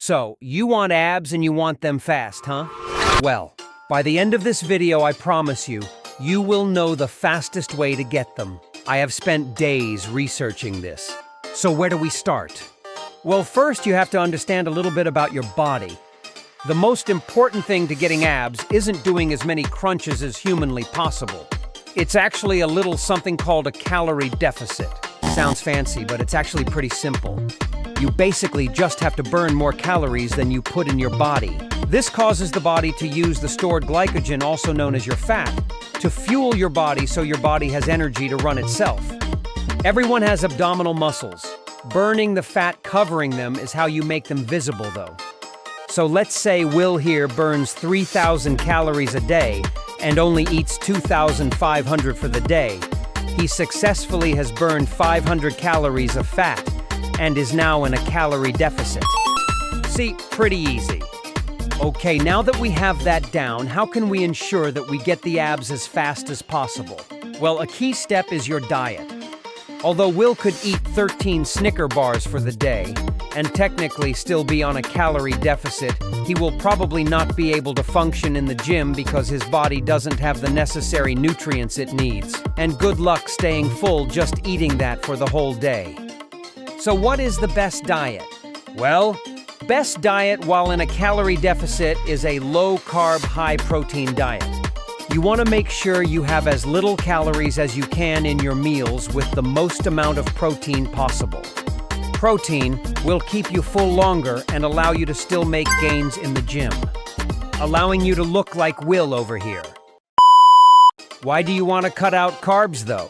So, you want abs and you want them fast, huh? Well, by the end of this video, I promise you, you will know the fastest way to get them. I have spent days researching this. So where do we start? Well, first you have to understand a little bit about your body. The most important thing to getting abs isn't doing as many crunches as humanly possible. It's actually a little something called a calorie deficit. Sounds fancy, but it's actually pretty simple. You basically just have to burn more calories than you put in your body. This causes the body to use the stored glycogen, also known as your fat, to fuel your body so your body has energy to run itself. Everyone has abdominal muscles. Burning the fat covering them is how you make them visible, though. So let's say Will here burns 3,000 calories a day and only eats 2,500 for the day. He successfully has burned 500 calories of fat and is now in a calorie deficit. See, pretty easy. Okay, now that we have that down, how can we ensure that we get the abs as fast as possible? Well, a key step is your diet. Although Will could eat 13 Snicker bars for the day and technically still be on a calorie deficit, he will probably not be able to function in the gym because his body doesn't have the necessary nutrients it needs. And good luck staying full just eating that for the whole day. So what is the best diet? Well, best diet while in a calorie deficit is a low-carb, high-protein diet. You want to make sure you have as little calories as you can in your meals with the most amount of protein possible. Protein will keep you full longer and allow you to still make gains in the gym, allowing you to look like Will over here. Why do you want to cut out carbs, though?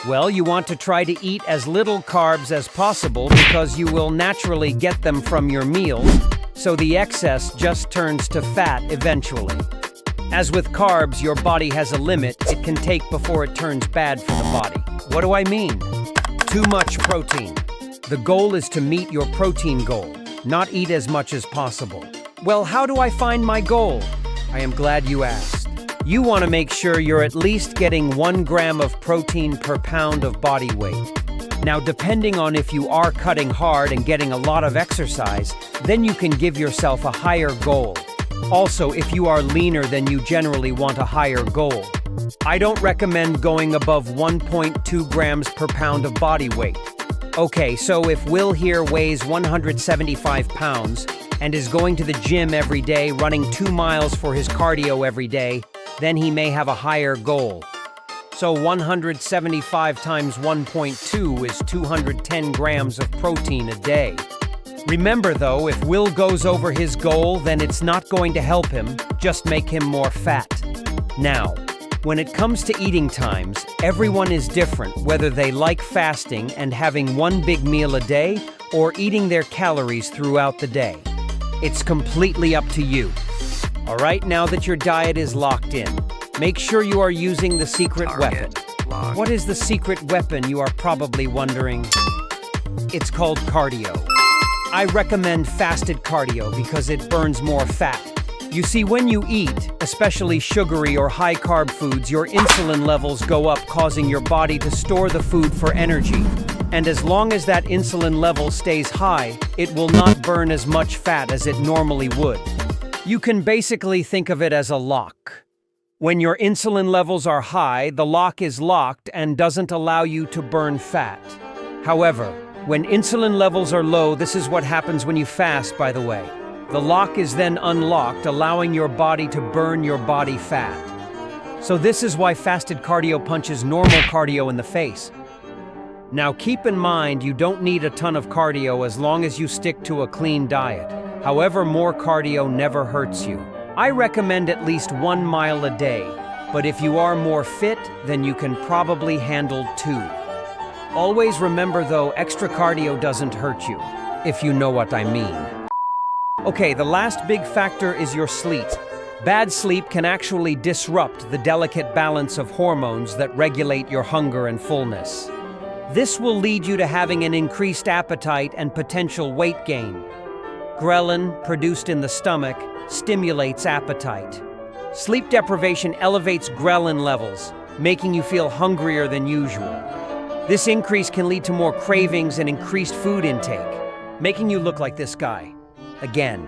Well, you want to try to eat as little carbs as possible because you will naturally get them from your meals, so the excess just turns to fat eventually. As with carbs, your body has a limit it can take before it turns bad for the body. What do I mean? Too much protein. The goal is to meet your protein goal, not eat as much as possible. Well, how do I find my goal? I am glad you asked. You want to make sure you're at least getting 1 gram of protein per pound of body weight. Now, depending on if you are cutting hard and getting a lot of exercise, then you can give yourself a higher goal. Also, if you are leaner, then you generally want a higher goal. I don't recommend going above 1.2 grams per pound of body weight. Okay, so if Will here weighs 175 pounds and is going to the gym every day, running 2 miles for his cardio every day, then he may have a higher goal. So 175 times 1.2 is 210 grams of protein a day. Remember though, if Will goes over his goal, then it's not going to help him, just make him more fat. Now, when it comes to eating times, everyone is different, whether they like fasting and having 1 big meal a day or eating their calories throughout the day. It's completely up to you. All right, now that your diet is locked in, make sure you are using the secret weapon. What is the secret weapon, you are probably wondering? It's called cardio. I recommend fasted cardio because it burns more fat. You see, when you eat, especially sugary or high-carb foods, your insulin levels go up, causing your body to store the food for energy. And as long as that insulin level stays high, it will not burn as much fat as it normally would. You can basically think of it as a lock. When your insulin levels are high, the lock is locked and doesn't allow you to burn fat. However, when insulin levels are low, this is what happens when you fast, by the way. The lock is then unlocked, allowing your body to burn your body fat. So this is why fasted cardio punches normal cardio in the face. Now keep in mind, you don't need a ton of cardio as long as you stick to a clean diet. However, more cardio never hurts you. I recommend at least 1 mile a day, but if you are more fit, then you can probably handle 2. Always remember though, extra cardio doesn't hurt you, if you know what I mean. Okay, the last big factor is your sleep. Bad sleep can actually disrupt the delicate balance of hormones that regulate your hunger and fullness. This will lead you to having an increased appetite and potential weight gain. Ghrelin, produced in the stomach, stimulates appetite. Sleep deprivation elevates ghrelin levels, making you feel hungrier than usual. This increase can lead to more cravings and increased food intake, making you look like this guy. again.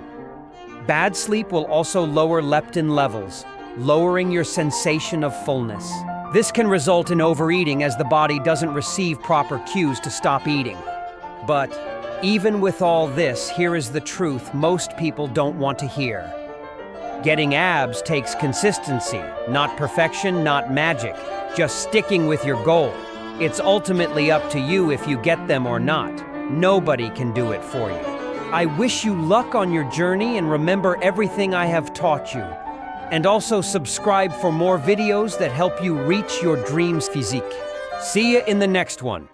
Bad sleep will also lower leptin levels, lowering your sensation of fullness. This can result in overeating as the body doesn't receive proper cues to stop eating. But even with all this, here is the truth most people don't want to hear. Getting abs takes consistency, not perfection, not magic, just sticking with your goal. It's ultimately up to you if you get them or not. Nobody can do it for you. I wish you luck on your journey and remember everything I have taught you. And also subscribe for more videos that help you reach your dreams physique. See you in the next one.